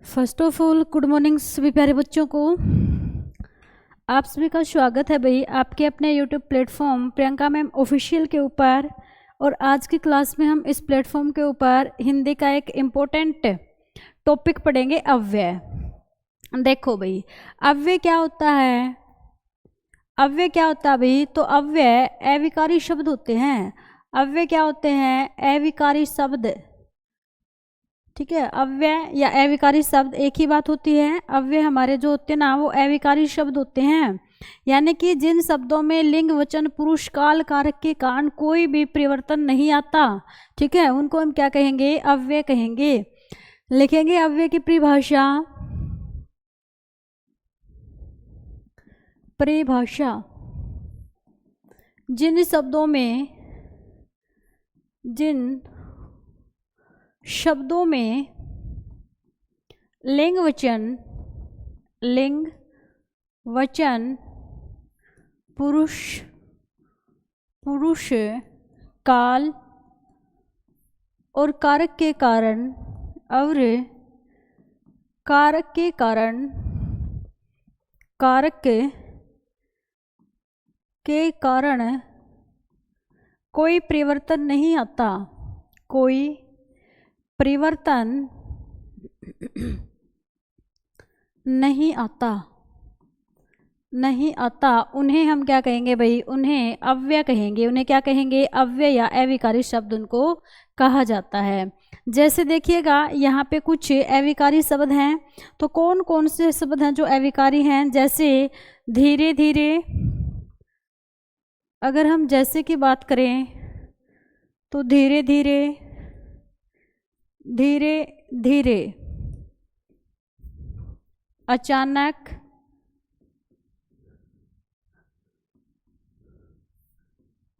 First of all good morning सभी प्यारे बच्चों को। आप सभी का स्वागत है भाई आपके अपने YouTube platform Priyanka ma'am official के ऊपर। और आज की क्लास में हम इस प्लेटफॉर्म के ऊपर हिंदी का एक इम्पोर्टेंट टॉपिक पढ़ेंगे, अव्यय। देखो भाई, अव्यय क्या होता है? अव्यय क्या होता है भाई? तो अव्यय अविकारी शब्द होते हैं। अव्यय क्या होते हैं? अविकारी शब्द। ठीक है, अव्यय या अविकारी शब्द एक ही बात होती है। अव्यय हमारे जो होते हैं ना, वो अविकारी शब्द होते हैं, यानी कि जिन शब्दों में लिंग वचन पुरुष काल कारक के कारण कोई भी परिवर्तन नहीं आता। ठीक है, उनको हम क्या कहेंगे? अव्यय कहेंगे। लिखेंगे अव्यय की परिभाषा। परिभाषा, जिन शब्दों में लिंग वचन पुरुष काल और कारक के कारण कोई परिवर्तन नहीं आता। कोई परिवर्तन नहीं आता, उन्हें हम क्या कहेंगे भाई? उन्हें अव्यय कहेंगे। उन्हें क्या कहेंगे? अव्यय या अविकारी शब्द उनको कहा जाता है। जैसे देखिएगा यहाँ पे कुछ अविकारी शब्द हैं, तो कौन कौन से शब्द हैं जो अविकारी हैं? जैसे धीरे धीरे, अगर हम जैसे की बात करें तो धीरे धीरे, अचानक,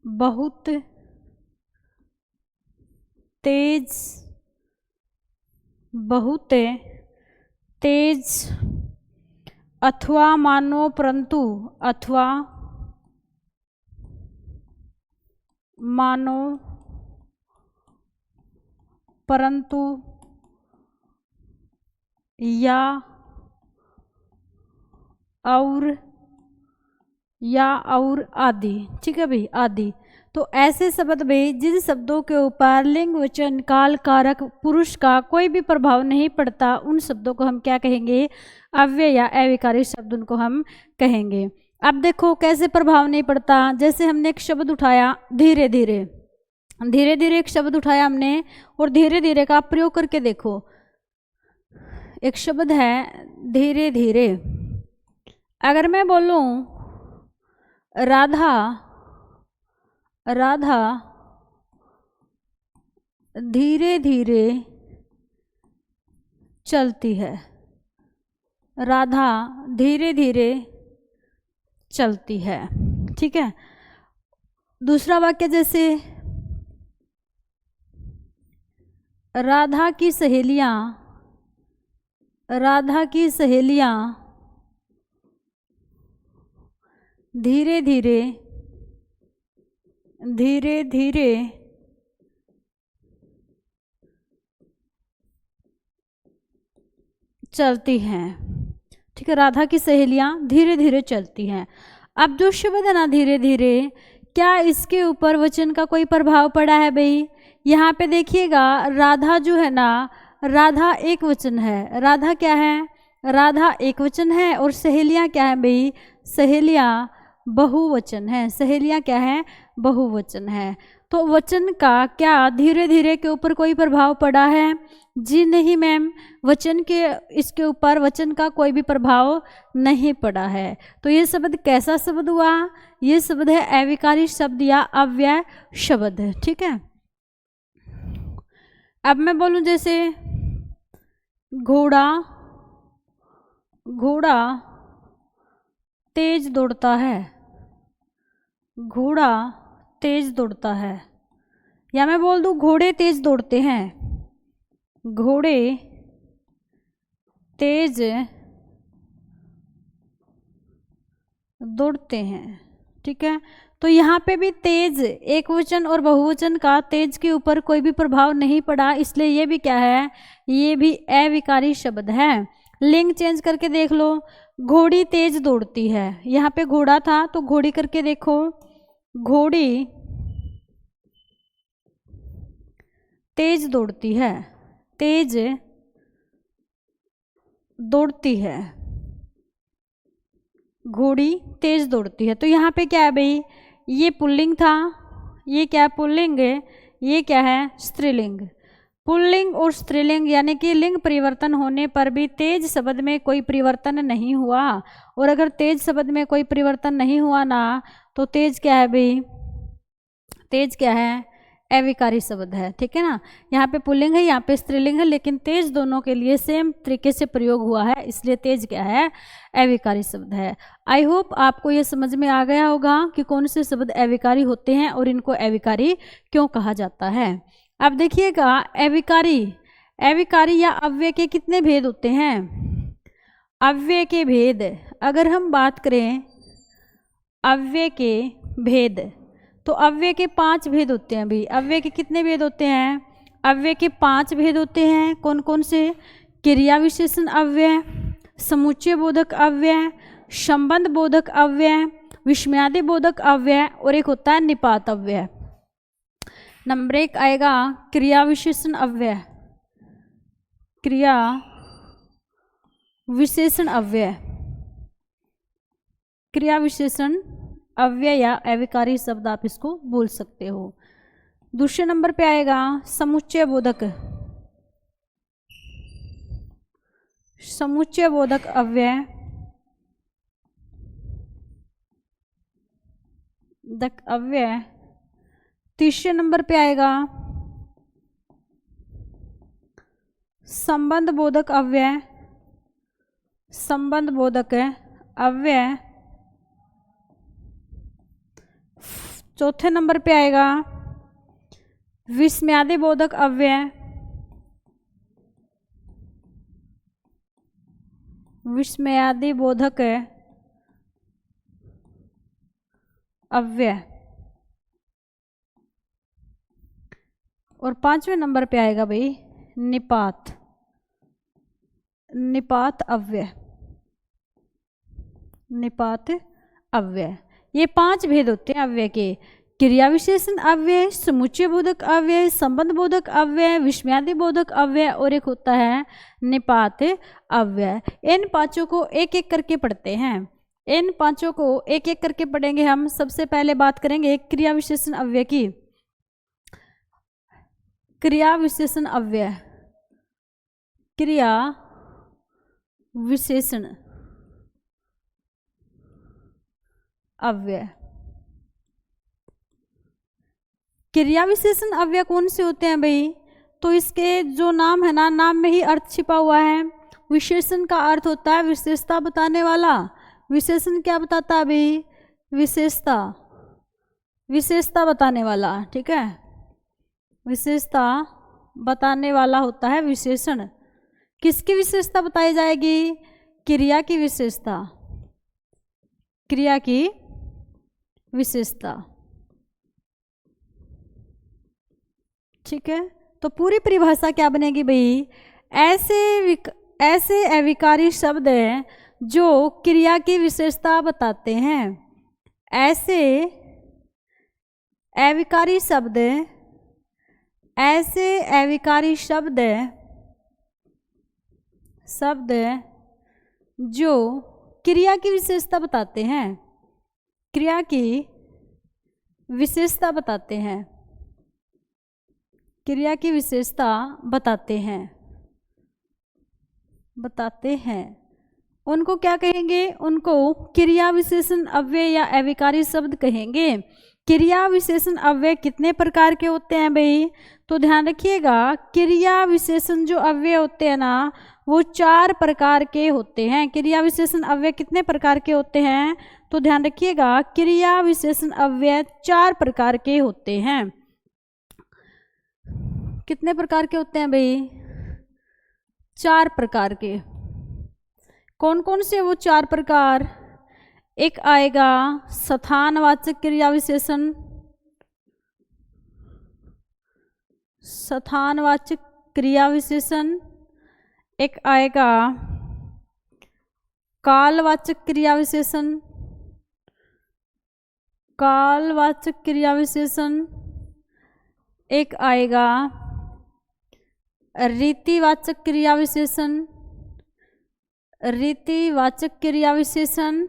बहुत तेज, अथवा मानो परंतु या और आदि। ठीक है भाई, आदि। तो ऐसे शब्द भाई जिन शब्दों के ऊपर लिंग वचन काल कारक पुरुष का कोई भी प्रभाव नहीं पड़ता, उन शब्दों को हम क्या कहेंगे? अव्यय या अविकारी शब्द उनको हम कहेंगे। अब देखो कैसे प्रभाव नहीं पड़ता। जैसे हमने एक शब्द उठाया धीरे धीरे एक शब्द उठाया हमने, और धीरे धीरे का प्रयोग करके देखो। एक शब्द है धीरे धीरे। अगर मैं बोलूं राधा धीरे धीरे चलती है। राधा धीरे धीरे चलती है। ठीक है, दूसरा वाक्य जैसे राधा की सहेलियां धीरे धीरे चलती हैं। ठीक है, राधा की सहेलियां धीरे धीरे चलती हैं। अब जो शब्द है ना धीरे धीरे, क्या इसके ऊपर वचन का कोई प्रभाव पड़ा है भाई? यहाँ पे देखिएगा, राधा जो है ना, राधा एक वचन है। राधा क्या है? राधा एक वचन है। और सहेलियां क्या है भाई? सहेलियां बहुवचन है। सहेलियां क्या है? बहुवचन है। तो वचन का क्या धीरे धीरे के ऊपर कोई प्रभाव पड़ा है? जी नहीं मैम, वचन के इसके ऊपर वचन का कोई भी प्रभाव नहीं पड़ा है। तो ये शब्द कैसा शब्द हुआ? ये शब्द है अविकारी शब्द या अव्यय शब्द। ठीक है, अब मैं बोलूं जैसे घोड़ा तेज दौड़ता है। घोड़ा तेज दौड़ता है। या मैं बोल दूं घोड़े तेज दौड़ते हैं। घोड़े तेज दौड़ते हैं। ठीक है, तो यहाँ पे भी तेज, एक वचन और बहुवचन का तेज के ऊपर कोई भी प्रभाव नहीं पड़ा, इसलिए ये भी क्या है, ये भी अविकारी शब्द है। लिंग चेंज करके देख लो, घोड़ी तेज दौड़ती है, यहाँ पे घोड़ा था तो घोड़ी करके देखो, घोड़ी तेज दौड़ती है, तेज दौड़ती है, घोड़ी तेज दौड़ती है। तो यहाँ पे क्या है भाई, ये पुल्लिंग था, ये क्या है पुल्लिंग है, ये क्या है स्त्रीलिंग। पुल्लिंग और स्त्रीलिंग यानी कि लिंग परिवर्तन होने पर भी तेज शब्द में कोई परिवर्तन नहीं हुआ, और अगर तेज शब्द में कोई परिवर्तन नहीं हुआ ना तो तेज क्या है भाई, तेज क्या है, अविकारी शब्द है, ठीक है ना। यहाँ पे पुल्लिंग है, यहाँ पे स्त्रीलिंग है, लेकिन तेज दोनों के लिए सेम तरीके से प्रयोग हुआ है, इसलिए तेज क्या है, अविकारी शब्द है। आई होप आपको ये समझ में आ गया होगा कि कौन से शब्द अविकारी होते हैं और इनको अविकारी क्यों कहा जाता है। अब देखिएगा, अविकारी, अविकारी या अव्यय के कितने भेद होते हैं। अव्यय के भेद, अगर हम बात करें अव्यय के भेद, तो अव्यय के 5 भेद होते हैं भाई। अव्यय के कितने भेद होते हैं, अव्यय के 5 भेद होते हैं। कौन कौन से, क्रिया विशेषण अव्यय, समुच्चय बोधक अव्यय, संबंध बोधक अव्यय, विस्मयादि बोधक अव्यय, और एक होता है निपात अव्यय। नंबर 1 आएगा क्रिया विशेषण अव्यय, क्रिया विशेषण अव्यय, क्रिया विशेषण अव्यय या अविकारी शब्द आप इसको बोल सकते हो। दूसरे नंबर पे आएगा समुच्चय बोधक, समुच्चय बोधक अव्यय, अव्यय। तीसरे नंबर पे आएगा संबंध बोधक अव्यय, संबंध बोधक अव्यय। चौथे नंबर पे आएगा विस्मयादि बोधक अव्यय, विस्मयादि बोधक अव्यय। और 5वें नंबर पे आएगा भाई निपात, निपात अव्यय, निपात अव्यय। ये 5 भेद होते हैं अव्यय के, क्रिया विशेषण अव्यय, समुच्चय बोधक अव्यय, संबंध बोधक अव्यय, विस्मयादि बोधक अव्यय, और एक होता है निपात अव्यय। इन 5 को एक एक करके पढ़ते हैं, इन 5 को एक एक करके पढ़ेंगे हम। सबसे पहले बात करेंगे क्रिया विशेषण अव्यय की। क्रिया विशेषण अव्यय, क्रिया विशेषण अव्यय। क्रिया विशेषण अव्यय कौन से होते हैं भाई, तो इसके जो नाम है ना, नाम में ही अर्थ छिपा हुआ है। विशेषण का अर्थ होता है विशेषता बताने वाला। विशेषण क्या बताता है भाई, विशेषता, विशेषता बताने वाला, ठीक है, विशेषता बताने वाला होता है विशेषण। किसकी विशेषता बताई जाएगी, क्रिया की विशेषता, क्रिया की विशेषता, ठीक है। तो पूरी परिभाषा क्या बनेगी भाई, ऐसे अविकारी शब्द हैं जो क्रिया की विशेषता बताते हैं। ऐसे अविकारी शब्द, ऐसे अविकारी शब्द, शब्द जो क्रिया की विशेषता बताते हैं, क्रिया की विशेषता बताते हैं, क्रिया की विशेषता बताते हैं, बताते हैं, उनको क्या कहेंगे, उनको क्रिया विशेषण अव्यय या अविकारी शब्द कहेंगे। क्रिया विशेषण अव्यय कितने प्रकार के होते हैं भाई, तो ध्यान रखिएगा, क्रिया विशेषण जो अव्यय होते हैं ना वो 4 प्रकार के होते हैं। क्रिया विशेषण अव्यय कितने प्रकार के होते हैं, तो ध्यान रखिएगा, क्रिया विशेषण अव्यय 4 प्रकार के होते हैं। कितने प्रकार के होते हैं भाई, 4 प्रकार के। कौन कौन से वो 4 प्रकार, एक आएगा स्थानवाचक क्रिया विशेषण, स्थानवाचक क्रिया विशेषण। एक आएगा कालवाचक क्रिया विशेषण, कालवाचक क्रिया विशेषण। एक आएगा रीतिवाचक क्रिया विशेषण, रीतिवाचक क्रिया विशेषण।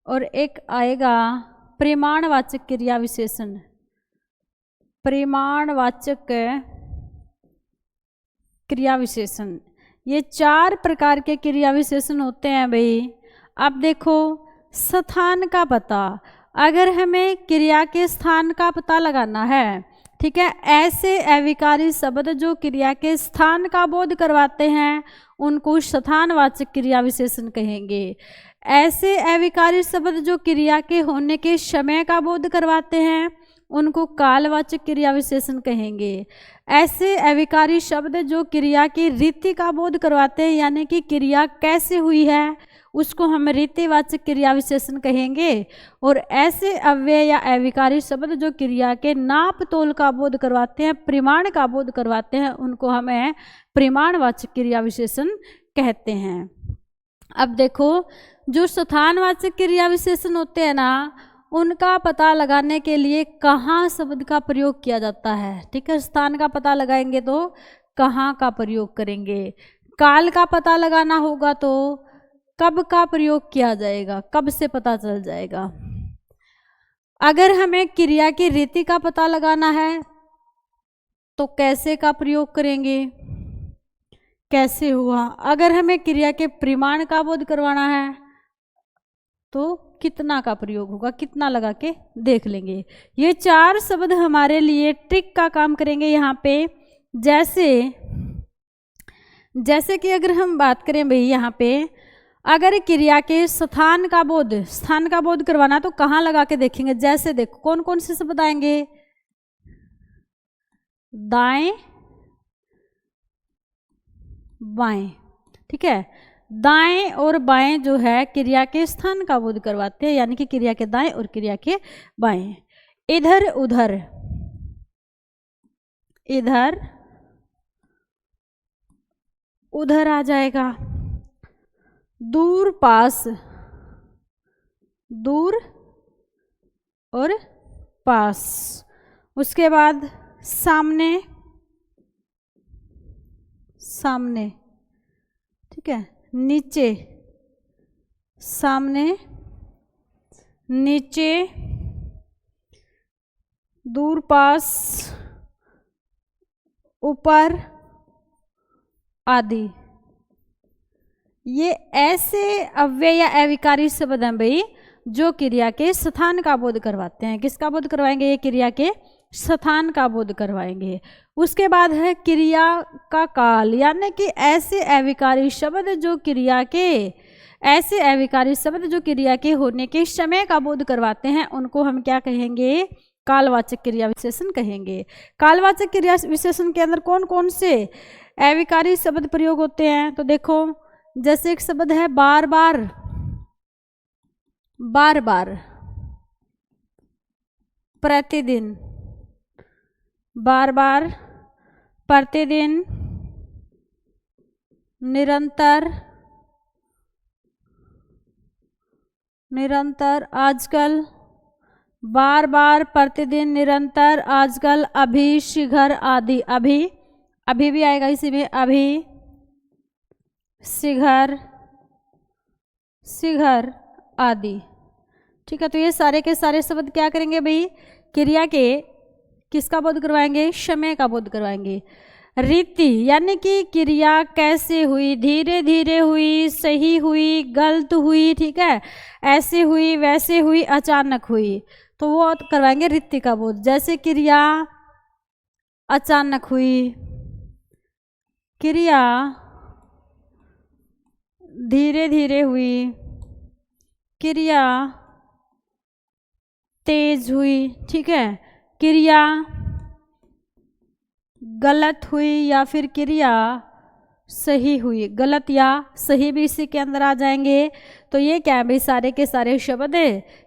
और एक आएगा परिमाणवाचक क्रिया विशेषण, परिमाणवाचक क्रिया विशेषण। ये 4 प्रकार के क्रिया विशेषण होते हैं भाई। अब देखो स्थान का पता, अगर हमें क्रिया के स्थान का पता लगाना है, ठीक है, ऐसे अविकारी शब्द जो क्रिया के स्थान का बोध करवाते हैं उनको स्थानवाचक क्रिया विशेषण कहेंगे। ऐसे अविकारी शब्द जो क्रिया के होने के समय का बोध करवाते हैं उनको कालवाचक क्रिया विशेषण कहेंगे। ऐसे अविकारी शब्द जो क्रिया की रीति का बोध करवाते हैं, यानी कि क्रिया कैसे हुई है, उसको हम रीतिवाचक क्रिया विशेषण कहेंगे। और ऐसे अव्यय या अविकारी शब्द जो क्रिया के नाप तोल का बोध करवाते हैं, परिमाण का बोध करवाते हैं, उनको हमें परिमाणवाचक क्रिया विशेषण कहते हैं। अब देखो जो स्थानवाचक क्रिया विशेषण होते हैं ना, उनका पता लगाने के लिए कहाँ शब्द का प्रयोग किया जाता है। ठीक है, स्थान का पता लगाएंगे तो कहाँ का प्रयोग करेंगे। काल का पता लगाना होगा तो कब का प्रयोग किया जाएगा, कब से पता चल जाएगा। अगर हमें क्रिया की रीति का पता लगाना है तो कैसे का प्रयोग करेंगे, कैसे हुआ। अगर हमें क्रिया के परिमाण का बोध करवाना है तो कितना का प्रयोग होगा, कितना लगा के देख लेंगे। ये 4 शब्द हमारे लिए ट्रिक का काम करेंगे यहाँ पे। जैसे कि अगर हम बात करें भाई यहाँ पे, अगर क्रिया के स्थान का बोध करवाना तो कहाँ लगा के देखेंगे। जैसे देखो कौन कौन से शब्द आएंगे, दाएं बाएं। ठीक है, दाएं और बाएं जो है क्रिया के स्थान का बोध करवाते हैं, यानी कि क्रिया के दाएं और क्रिया के बाएं। इधर उधर, इधर उधर आ जाएगा। दूर पास, दूर और पास। उसके बाद सामने, सामने। ठीक है, नीचे, सामने नीचे, दूर पास, ऊपर आदि। ये ऐसे अव्यय या अविकारी शब्द हैं भाई जो क्रिया के स्थान का बोध करवाते हैं। किसका बोध करवाएंगे, ये क्रिया के स्थान का बोध करवाएंगे। उसके बाद है क्रिया का काल, यानी कि ऐसे अविकारी शब्द जो क्रिया के होने के समय का बोध करवाते हैं उनको हम क्या कहेंगे, कालवाचक क्रिया विशेषण कहेंगे। कालवाचक क्रिया विशेषण के अंदर कौन कौन से अविकारी शब्द प्रयोग होते हैं, तो देखो जैसे एक शब्द है बार बार, बार बार, प्रतिदिन, बार बार, प्रतिदिन, निरंतर, निरंतर, आजकल, बार बार, प्रतिदिन, निरंतर, आजकल, अभी, शीघ्र आदि। अभी भी आएगा इसी में, अभी, शीघ्र, शीघ्र आदि। ठीक है, तो ये सारे के सारे शब्द क्या करेंगे भाई, क्रिया के किसका बोध करवाएंगे, समय का बोध करवाएंगे। रीति यानी कि क्रिया कैसे हुई, धीरे धीरे हुई, सही हुई, गलत हुई, ठीक है, ऐसे हुई, वैसे हुई, अचानक हुई, तो वो करवाएंगे रीति का बोध। जैसे क्रिया अचानक हुई, क्रिया धीरे धीरे हुई, क्रिया तेज हुई, ठीक है, क्रिया गलत हुई, या फिर क्रिया सही हुई। गलत या सही भी इसी के अंदर आ जाएंगे। तो ये क्या है भाई, सारे के सारे शब्द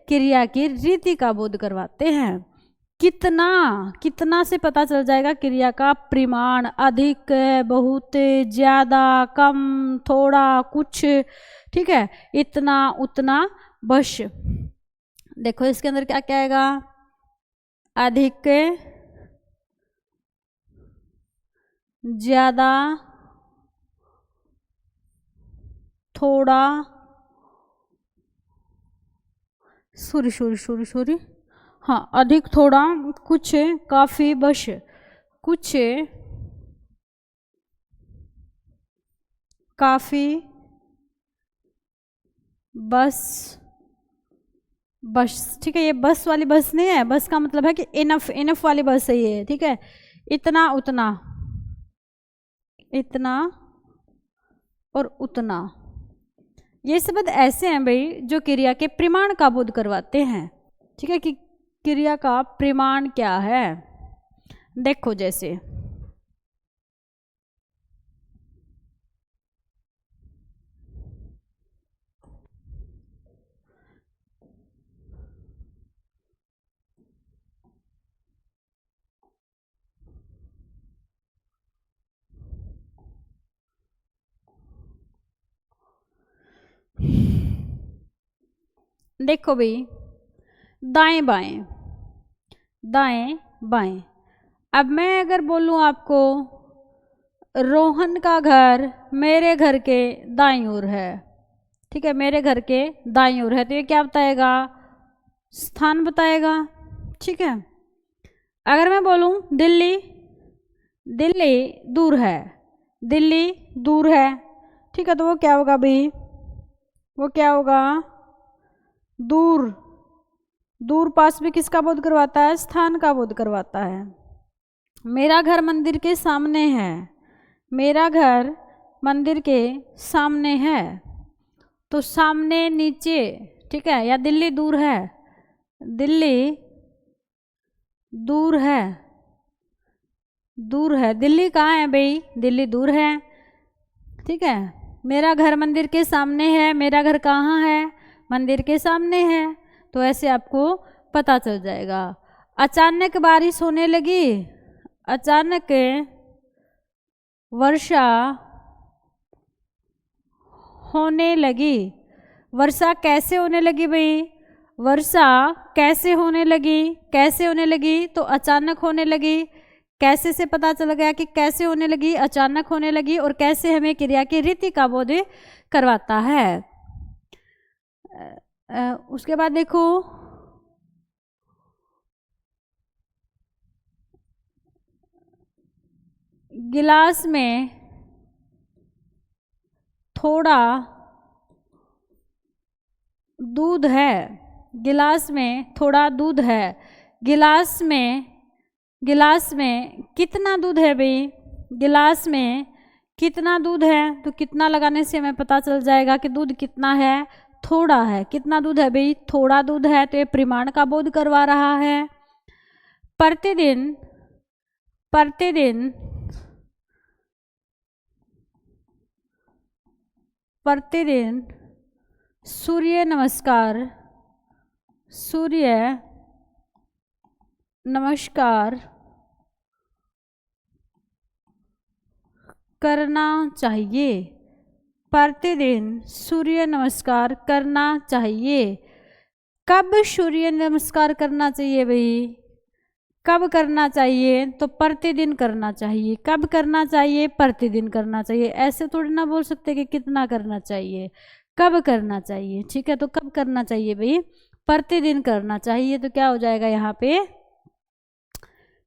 क्रिया की रीति का बोध करवाते हैं। कितना, कितना से पता चल जाएगा क्रिया का परिमाण, अधिक, बहुत, ज्यादा, कम, थोड़ा, कुछ, ठीक है, इतना, उतना, बश। देखो इसके अंदर क्या क्या आएगा, अधिक, ज्यादा, थोड़ा, सॉरी, हाँ, अधिक, थोड़ा, कुछ, काफी, बश। कुछ, काफी, बस, बस, ठीक है। ये बस वाली बस नहीं है, बस का मतलब है कि इनफ, इनफ वाली बस है ये, ठीक है। इतना, उतना, इतना और उतना, ये शब्द ऐसे हैं भाई जो क्रिया के परिमाण का बोध करवाते हैं, ठीक है, कि क्रिया का परिमाण क्या है। देखो जैसे देखो भाई, दाएं बाएं, दाएं बाएं। अब मैं अगर बोलूं आपको रोहन का घर मेरे घर के दाईं ओर है, ठीक है, मेरे घर के दाईं ओर है, तो ये क्या बताएगा, स्थान बताएगा, ठीक है। अगर मैं बोलूं दिल्ली, दिल्ली दूर है, दिल्ली दूर है, ठीक है, तो वो क्या होगा भाई, वो क्या होगा, दूर। दूर पास भी किसका बोध करवाता है, स्थान का बोध करवाता है। मेरा घर मंदिर के सामने है, मेरा घर मंदिर के सामने है, तो सामने, नीचे, ठीक है, या दिल्ली दूर है, दिल्ली दूर है, दूर है, दिल्ली कहाँ है भाई, दिल्ली दूर है, ठीक है। मेरा घर मंदिर के सामने है, मेरा घर कहाँ है, मंदिर के सामने है, तो ऐसे आपको पता चल जाएगा। अचानक बारिश होने लगी, अचानक वर्षा होने लगी। वर्षा कैसे होने लगी भाई, वर्षा कैसे होने लगी, कैसे होने लगी, तो अचानक होने लगी। कैसे से पता चल गया कि कैसे होने लगी, अचानक होने लगी, और कैसे हमें क्रिया की रीति का बोध करवाता है। उसके बाद देखो गिलास में थोड़ा दूध है, गिलास में थोड़ा दूध है, गिलास में, गिलास में कितना दूध है भाई, गिलास में कितना दूध है, तो कितना लगाने से हमें पता चल जाएगा कि दूध कितना है, थोड़ा है। कितना दूध है भाई, थोड़ा दूध है, तो ये परिमाण का बोध करवा रहा है। प्रतिदिन, प्रतिदिन, प्रतिदिन सूर्य नमस्कार, सूर्य नमस्कार करना चाहिए, प्रतिदिन सूर्य नमस्कार करना चाहिए। कब सूर्य नमस्कार करना चाहिए भाई, कब करना चाहिए, तो प्रतिदिन करना चाहिए। कब करना चाहिए, प्रतिदिन करना चाहिए। ऐसे थोड़ी ना बोल सकते कि कितना करना चाहिए, कब करना चाहिए, ठीक है। तो कब करना चाहिए भाई, प्रतिदिन करना चाहिए। तो क्या हो जाएगा यहाँ पे,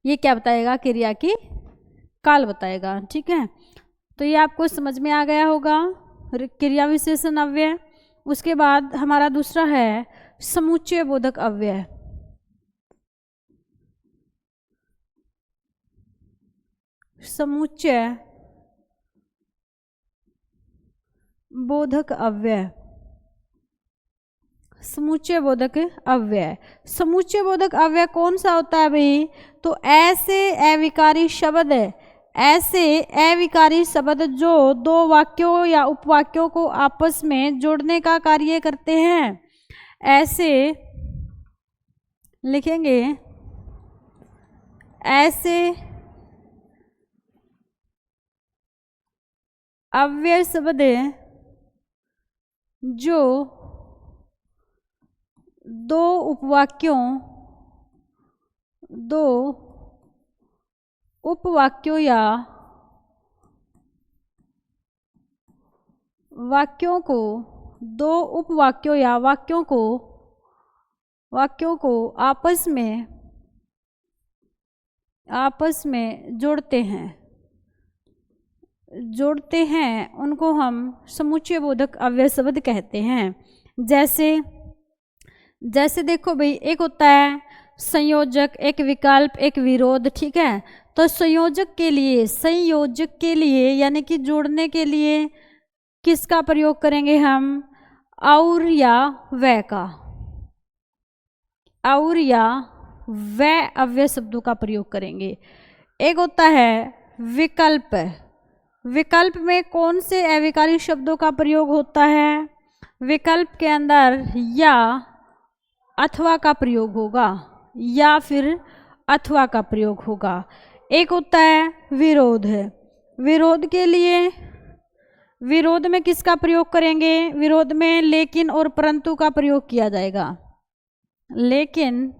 ये क्या बताएगा, क्रिया की काल बताएगा, ठीक है। तो ये आपको समझ में आ गया होगा क्रिया विशेषण अव्यय। उसके बाद हमारा दूसरा है समुच्चय बोधक अव्यय। समुच्चय बोधक अव्यय, समुच्चय बोधक अव्यय। समुच्चय बोधक अव्यय कौन सा होता है भाई, तो ऐसे अविकारी शब्द, ऐसे अविकारी शब्द जो दो वाक्यों या उपवाक्यों को आपस में जोड़ने का कार्य करते हैं, ऐसे लिखेंगे, ऐसे अव्यय शब्द जो दो उपवाक्यों या वाक्यों को, दो उपवाक्यों या वाक्यों को आपस में जोड़ते हैं, उनको हम समुच्चय बोधक अव्यय शब्द कहते हैं। जैसे देखो भाई, एक होता है संयोजक, एक विकल्प, एक विरोध, ठीक है। तो संयोजक के लिए यानी कि जोड़ने के लिए किसका प्रयोग करेंगे हम? और या व अव्यय शब्दों का प्रयोग करेंगे। एक होता है विकल्प में कौन से अविकारी शब्दों का प्रयोग होता है? विकल्प के अंदर या अथवा का प्रयोग होगा, या फिर अथवा का प्रयोग होगा। एक होता है विरोध के लिए, विरोध में किसका प्रयोग करेंगे? विरोध में लेकिन और परंतु का प्रयोग किया जाएगा, लेकिन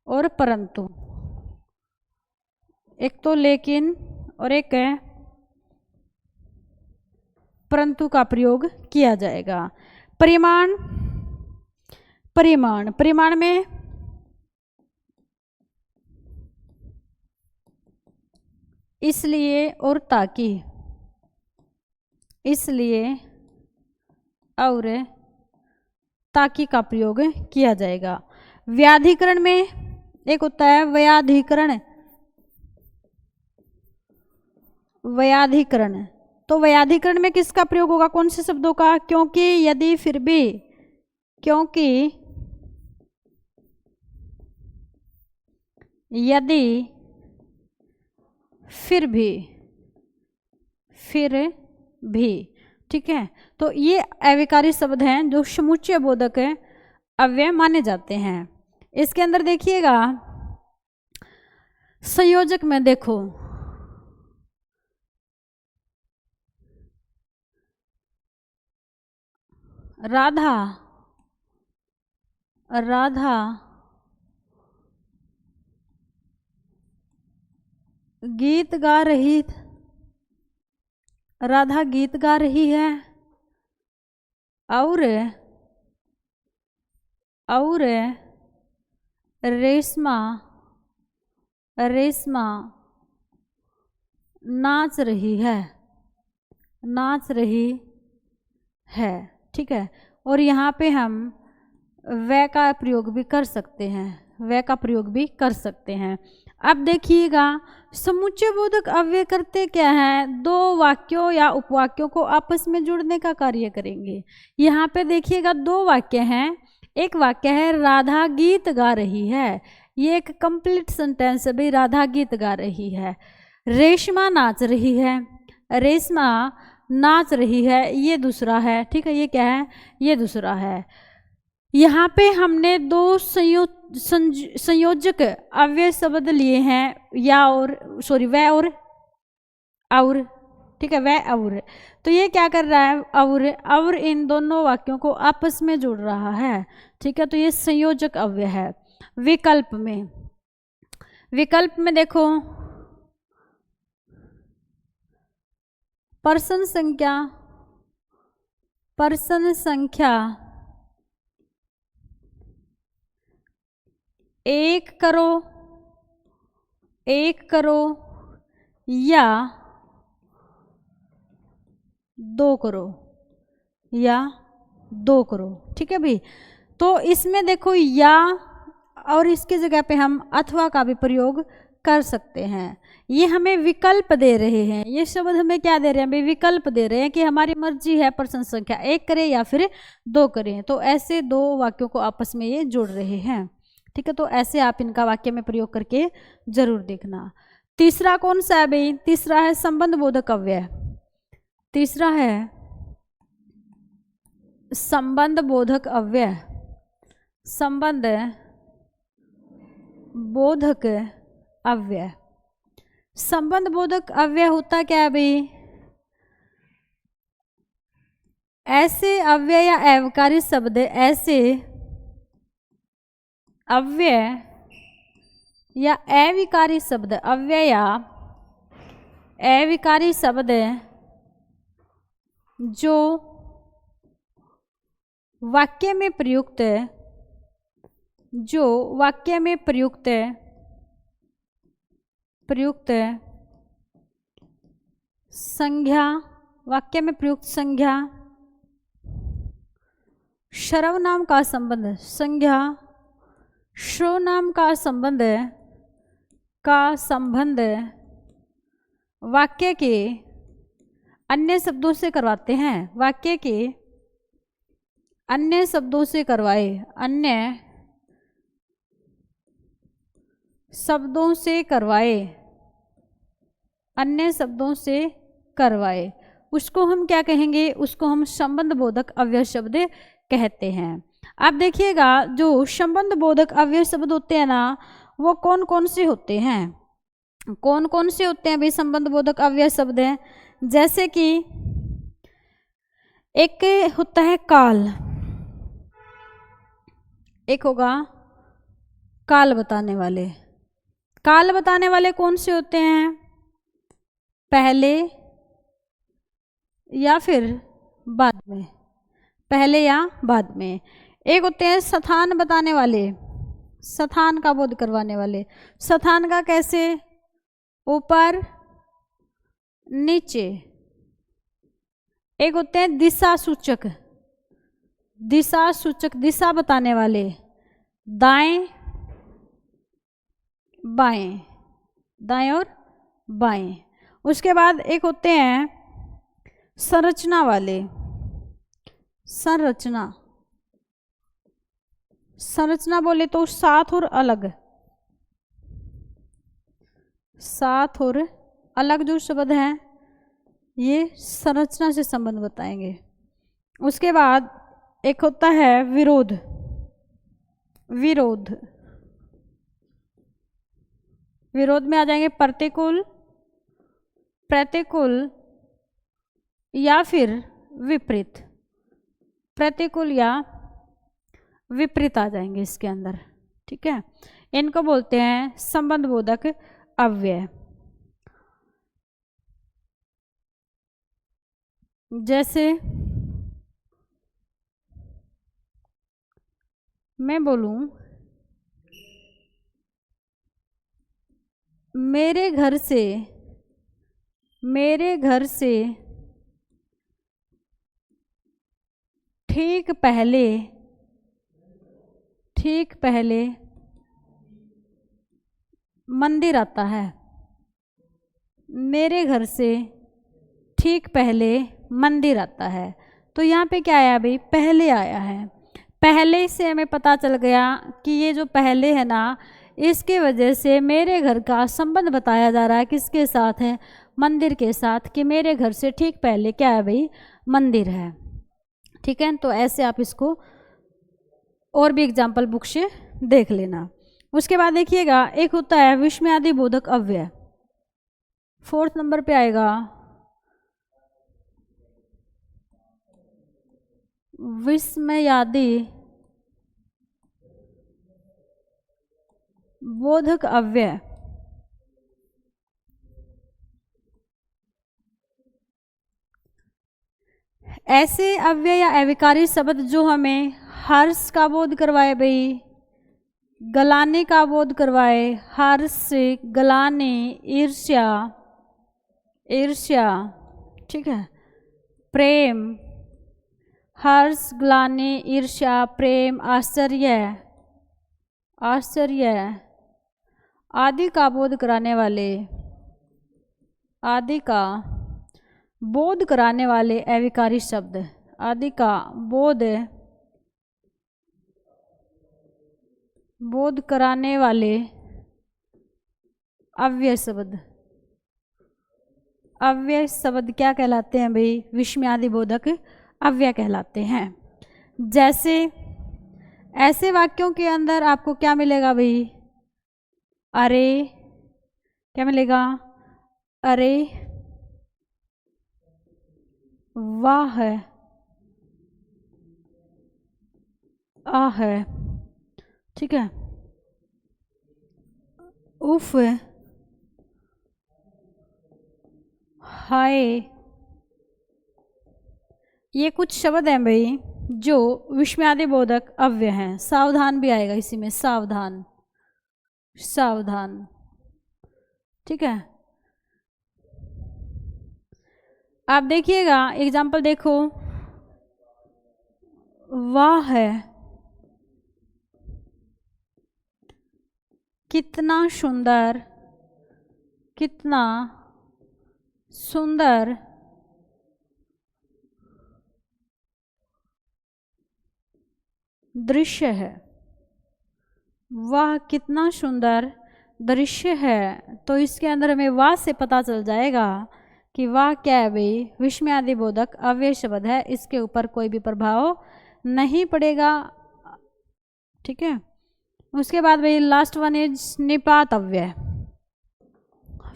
और परंतु। एक तो लेकिन और एक है परंतु का प्रयोग किया जाएगा। परिमाण में इसलिए और ताकि, और ताकि का प्रयोग किया जाएगा। व्याधिकरण में एक होता है व्याधिकरण। तो व्याधिकरण में किसका प्रयोग होगा? कौन से शब्दों का? क्योंकि, यदि, फिर भी, यदि, फिर भी, ठीक है। तो ये अविकारी शब्द हैं जो समुच्चय बोधक अव्यय माने जाते हैं। इसके अंदर देखिएगा, संयोजक में देखो, राधा गीत गा रही है, और रेशमा नाच रही है, ठीक है। और यहाँ पे हम व का प्रयोग भी कर सकते हैं। अब देखिएगा, समुच्चय बोधक अव्यय करते क्या है? दो वाक्यों या उपवाक्यों को आपस में जोड़ने का कार्य करेंगे। यहाँ पे देखिएगा, दो वाक्य हैं। एक वाक्य है राधा गीत गा रही है, ये एक कंप्लीट सेंटेंस है भाई, राधा गीत गा रही है। रेशमा नाच रही है, ये दूसरा है, ठीक है। ये क्या है? ये दूसरा है। यहाँ पे हमने दो संयोजक अव्यय शब्द लिए हैं, व और, ठीक है, व और। तो ये क्या कर रहा है? और इन दोनों वाक्यों को आपस में जोड़ रहा है, ठीक है। तो ये संयोजक अव्यय है। विकल्प में देखो, पर्सन संख्या एक करो या दो करो, ठीक है भाई। तो इसमें देखो, या और इसकी जगह पे हम अथवा का भी प्रयोग कर सकते हैं। ये हमें विकल्प दे रहे हैं, ये शब्द हमें क्या दे रहे हैं भाई? विकल्प दे रहे हैं कि हमारी मर्जी है पर्सन संख्या एक करें या फिर दो करें। तो ऐसे दो वाक्यों को आपस में ये जोड़ रहे हैं, ठीक है। तो ऐसे आप इनका वाक्य में प्रयोग करके जरूर देखना। तीसरा कौन सा है भाई? तीसरा है संबंध बोधक अव्यय। तीसरा है संबंध बोधक अव्यय। संबंध बोधक अव्यय। संबंध बोधक अव्यय होता क्या है भाई? ऐसे अव्यय या अव्ययकारी शब्द, ऐसे अव्यय या अविकारी शब्द, अव्यय या अविकारी शब्द जो वाक्य में प्रयुक्त, जो वाक्य में प्रयुक्त संज्ञा, वाक्य में प्रयुक्त संज्ञा, सर्वनाम का संबंध, संज्ञा सर्वनाम का संबंध वाक्य के अन्य शब्दों से करवाते हैं। वाक्य के अन्य शब्दों से करवाए, अन्य शब्दों से करवाए, अन्य शब्दों से करवाए, उसको हम क्या कहेंगे? उसको हम संबंध बोधक अव्यय शब्द कहते हैं। आप देखिएगा जो संबंध बोधक अव्यय शब्द होते हैं ना, वो कौन कौन से होते हैं? कौन कौन से होते हैं भाई संबंध बोधक अव्यय शब्द हैं? जैसे कि एक होता है काल, एक होगा काल बताने वाले। काल बताने वाले कौन से होते हैं? पहले या फिर बाद में, पहले या बाद में। एक होते हैं स्थान बताने वाले, स्थान का बोध करवाने वाले। स्थान का कैसे? ऊपर नीचे। एक होते हैं दिशा सूचक, दिशा सूचक, दिशा बताने वाले, दाएं बाएं, दाएं और बाएं। उसके बाद एक होते हैं संरचना वाले, संरचना, संरचना बोले तो साथ और अलग, साथ और अलग जो शब्द हैं ये संरचना से संबंध बताएंगे। उसके बाद एक होता है विरोध, विरोध, विरोध में आ जाएंगे प्रतिकूल, प्रतिकूल या फिर विपरीत, प्रतिकूल या विपरीत आ जाएंगे इसके अंदर। ठीक है, इनको बोलते हैं संबंध बोधक अव्यय। जैसे मैं बोलूं मेरे घर से, मेरे घर से ठीक पहले, ठीक पहले मंदिर आता है। मेरे घर से ठीक पहले मंदिर आता है। तो यहाँ पे क्या आया भाई? पहले आया है। पहले से हमें पता चल गया कि ये जो पहले है ना, इसके वजह से मेरे घर का संबंध बताया जा रहा है। किसके साथ है? मंदिर के साथ, कि मेरे घर से ठीक पहले क्या है भाई? मंदिर है। ठीक है, तो ऐसे आप इसको और भी एग्जाम्पल बुक से देख लेना। उसके बाद देखिएगा एक होता है विस्मयादि बोधक अव्यय। 4th नंबर पे आएगा विस्मयादि बोधक अव्यय। ऐसे अव्यय या अविकारी शब्द जो हमें हर्ष का बोध करवाए भाई, गलाने का बोध करवाए, हर्ष, गलाने, ईर्ष्या, ईर्ष्या, ठीक है, प्रेम, हर्ष, ग्लानि, ईर्ष्या, प्रेम, आश्चर्य, आश्चर्य आदि का बोध कराने वाले, आदि का बोध कराने वाले अविकारी शब्द, आदि का बोध कराने वाले अव्यय शब्द, अव्यय शब्द क्या कहलाते हैं भाई? विस्मयादि बोधक अव्यय कहलाते हैं। जैसे ऐसे वाक्यों के अंदर आपको क्या मिलेगा भाई? अरे, क्या मिलेगा? अरे, वाह है, आ है, ठीक है, उफ, हाय। ये कुछ शब्द हैं भाई जो विस्मयादि बोधक अव्यय हैं। सावधान भी आएगा इसी में, सावधान, सावधान, ठीक है। आप देखिएगा, एग्जाम्पल देखो, वाह है, कितना सुंदर, कितना सुंदर दृश्य है। वाह कितना सुंदर दृश्य है, तो इसके अंदर हमें वाह से पता चल जाएगा कि वाह क्या है भाई? विस्मयादि बोधक अव्यय शब्द है, इसके ऊपर कोई भी प्रभाव नहीं पड़ेगा, ठीक है। उसके बाद भाई लास्ट वन इज निपात अव्यय।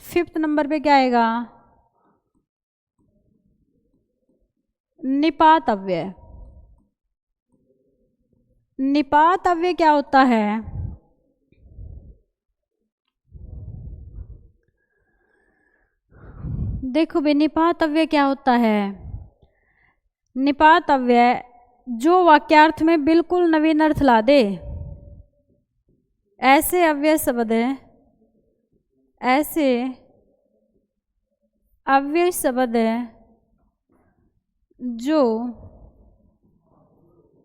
5th नंबर पे क्या आएगा? निपात अव्यय। निपात अव्यय क्या होता है? देखो भाई, निपात अव्यय क्या होता है? निपात अव्यय जो वाक्यार्थ में बिल्कुल नवीन अर्थ ला दे, ऐसे अव्यय शब्द है, ऐसे अव्यय शब्द है जो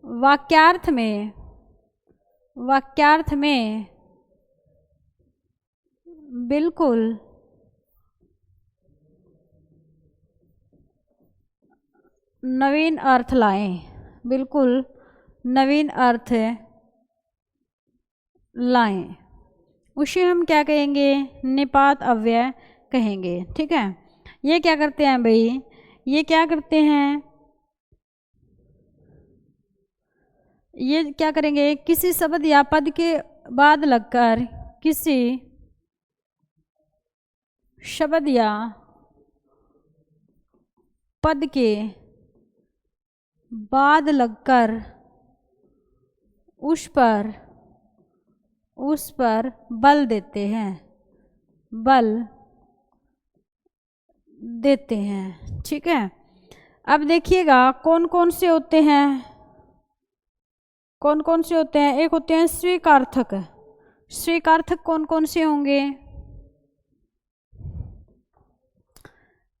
वाक्यार्थ में बिल्कुल नवीन अर्थ लाएं, बिल्कुल नवीन अर्थ लाएं, उसे हम क्या कहेंगे? निपात अव्यय कहेंगे, ठीक है। ये क्या करते हैं भाई? ये क्या करते हैं? ये क्या करेंगे? किसी शब्द या पद के बाद लगकर, किसी शब्द या पद के बाद लगकर उस पर बल देते हैं, बल देते हैं, ठीक है। अब देखिएगा कौन कौन से होते हैं, कौन कौन से होते हैं? एक होते हैं स्वीकार्थक। स्वीकार्थक कौन कौन से होंगे?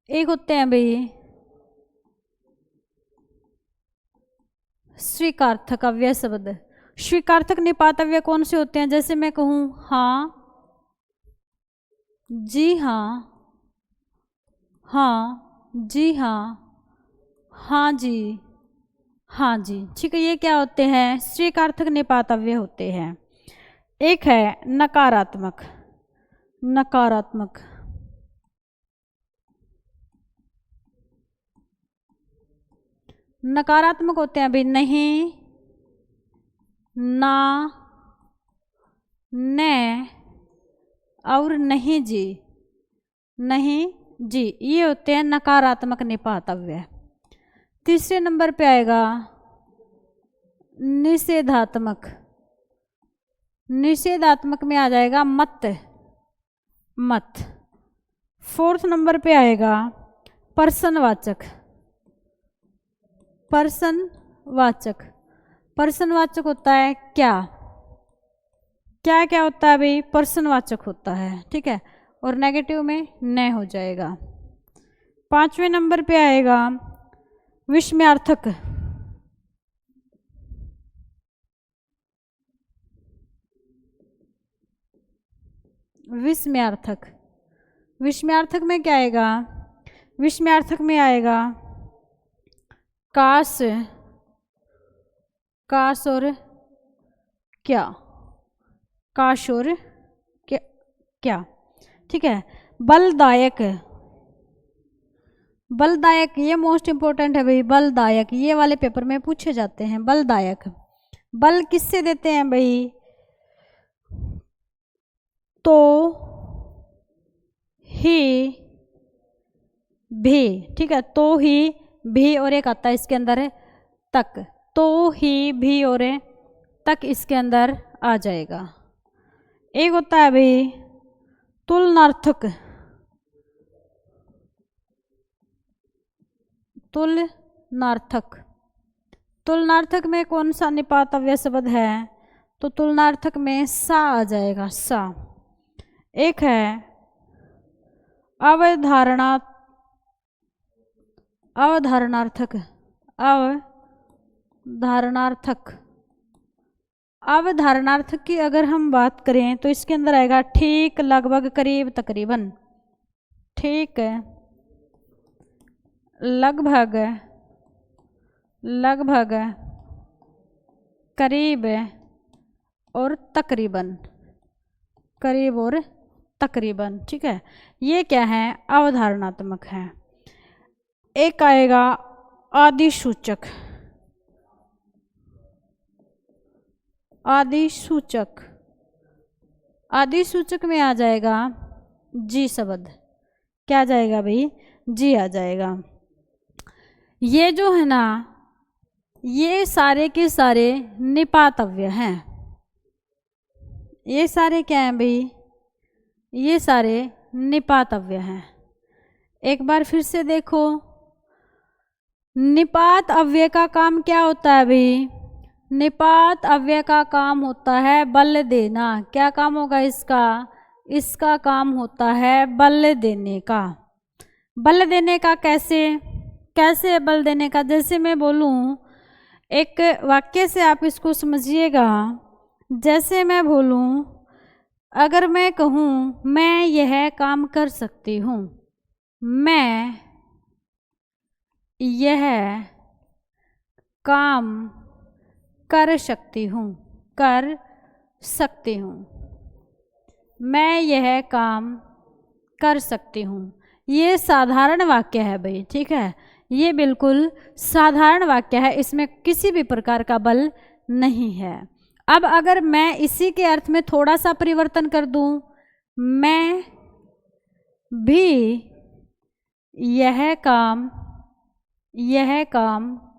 एक होते हैं भाई स्वीकार्थक अव्यय शब्द। स्वीकार्थक निपात अव्यय कौन से होते हैं? जैसे मैं कहूँ हाँ, जी हाँ, हाँ, जी हाँ, हाँ जी, हाँ जी, ठीक है। ये क्या होते हैं? स्वीकार्थक निपात अव्यय होते हैं। एक है नकारात्मक। नकारात्मक, नकारात्मक होते हैं भाई नहीं, ना, ने और नहीं जी, नहीं जी, ये होते हैं नकारात्मक निपात अव्यय। तीसरे नंबर पे आएगा निषेधात्मक। निषेधात्मक में आ जाएगा मत, मत। 4th नंबर पे आएगा पर्सनवाचक। पर्सनवाचक, पर्सनवाचक होता है क्या? क्या क्या होता है भाई? पर्सनवाचक होता है, ठीक है। और नेगेटिव में न हो जाएगा। 5वें नंबर पे आएगा विस्मयार्थक। विस्मयार्थक, विस्मयार्थक में क्या आएगा? विस्मयार्थक में आएगा काश, काश और क्या, काश और क्या, क्या। ठीक है। बलदायक, बलदायक ये मोस्ट इंपॉर्टेंट है भाई। बलदायक ये वाले पेपर में पूछे जाते हैं। बलदायक, बल किससे देते हैं भाई? तो ही भी, ठीक है। तो ही भी और एक आता है इसके अंदर है तक, तो ही भी और तक इसके अंदर आ जाएगा। एक होता है भाई तुलनार्थक, तुलनार्थक, तुलनार्थक में कौन सा निपात अव्यय शब्द है? तो तुलनार्थक में सा आ जाएगा, सा। एक है अवधारणा, अवधारणार्थक, अवधारणार्थक, अवधारणार्थक की अगर हम बात करें तो इसके अंदर आएगा ठीक, लगभग, करीब, तकरीबन। ठीक है, लगभग, लगभग, करीब और तकरीबन, करीब और तकरीबन। ठीक है, ये क्या है? अवधारणात्मक है। एक आएगा आदिसूचक, आदिसूचक, आदिसूचक में आ जाएगा जी शब्द। क्या आ जाएगा भाई? जी आ जाएगा। ये जो है ना, ये सारे के सारे निपात अव्यय हैं। ये सारे क्या हैं भाई? ये सारे निपात अव्यय हैं। एक बार फिर से देखो, निपात अव्यय का काम क्या होता है भाई? निपात अव्यय का काम होता है बल देना। क्या काम होगा इसका? इसका काम होता है बल देने का। बल देने का कैसे? कैसे बल देने का? जैसे मैं बोलूं, एक वाक्य से आप इसको समझिएगा। जैसे मैं बोलूं, अगर मैं कहूं मैं यह काम कर सकती हूं, मैं यह काम कर सकती हूँ, कर सकती हूँ, मैं यह काम कर सकती हूँ। ये साधारण वाक्य है भाई। ठीक है, ये बिल्कुल साधारण वाक्य है, इसमें किसी भी प्रकार का बल नहीं है। अब अगर मैं इसी के अर्थ में थोड़ा सा परिवर्तन कर दूं, मैं भी यह काम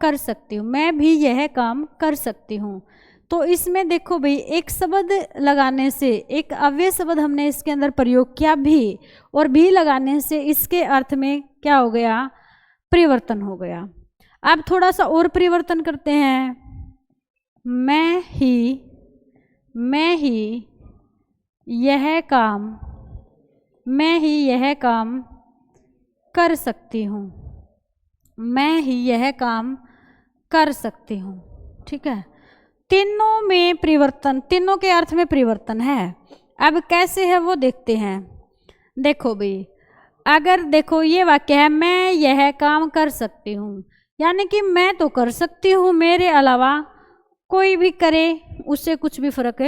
कर सकती हूँ, मैं भी यह काम कर सकती हूँ। तो इसमें देखो भाई, एक शब्द लगाने से, एक अव्यय शब्द हमने इसके अंदर प्रयोग किया भी, और भी लगाने से इसके अर्थ में क्या हो गया? परिवर्तन हो गया। अब थोड़ा सा और परिवर्तन करते हैं। मैं ही यह काम कर सकती हूँ, मैं ही यह काम कर सकती हूँ। ठीक है, तीनों में परिवर्तन, तीनों के अर्थ में परिवर्तन है। अब कैसे है वो देखते हैं। देखो भाई, अगर देखो ये वाक्य है मैं यह काम कर सकती हूँ, यानी कि मैं तो कर सकती हूँ, मेरे अलावा कोई भी करे उससे कुछ भी फर्क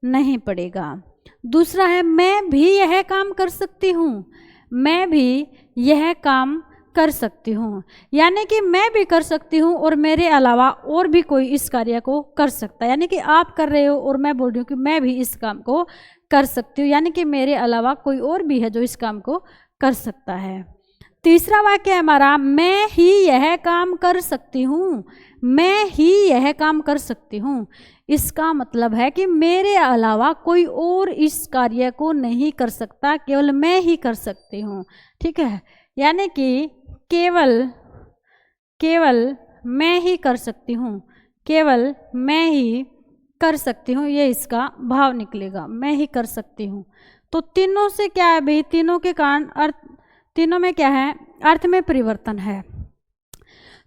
नहीं पड़ेगा। दूसरा है मैं भी यह काम कर सकती हूँ, मैं भी यह काम कर सकती हूँ, यानी कि मैं भी कर सकती हूँ और मेरे अलावा और भी कोई इस कार्य को कर सकता है। यानी कि आप कर रहे हो और मैं बोल रही हूँ कि मैं भी इस काम को कर सकती हूँ, यानी कि मेरे अलावा कोई और भी है जो इस काम को कर सकता है। तीसरा वाक्य है हमारा मैं ही यह काम कर सकती हूँ, मैं ही यह काम कर सकती हूँ। इसका मतलब है कि मेरे अलावा कोई और इस कार्य को नहीं कर सकता, केवल मैं ही कर सकती हूँ। ठीक है, यानी कि केवल मैं ही कर सकती हूँ, केवल मैं ही कर सकती हूँ, ये इसका भाव निकलेगा, मैं ही कर सकती हूँ। तो तीनों से क्या है भाई? तीनों के कारण अर्थ, तीनों में क्या है? अर्थ में परिवर्तन है।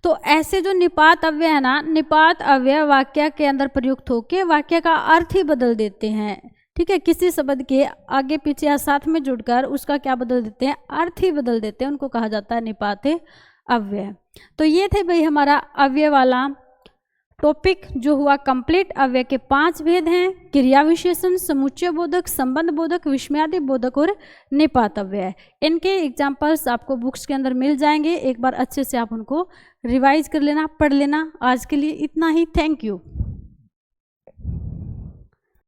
तो ऐसे जो निपात अव्यय है ना, निपात अव्यय वाक्य के अंदर प्रयुक्त होकर वाक्य का अर्थ ही बदल देते हैं। ठीक है, किसी शब्द के आगे पीछे या साथ में जुड़कर उसका क्या बदल देते हैं? अर्थ ही बदल देते हैं, उनको कहा जाता है निपात अव्यय। तो ये थे भाई हमारा अव्यय वाला टॉपिक जो हुआ कंप्लीट। अव्यय के 5 भेद हैं, क्रिया विशेषण, समुच्चय बोधक, संबंध बोधक, विस्मयादि बोधक और निपात अव्यय। इनके एग्जाम्पल्स आपको बुक्स के अंदर मिल जाएंगे, एक बार अच्छे से आप उनको रिवाइज कर लेना, पढ़ लेना। आज के लिए इतना ही, थैंक यू।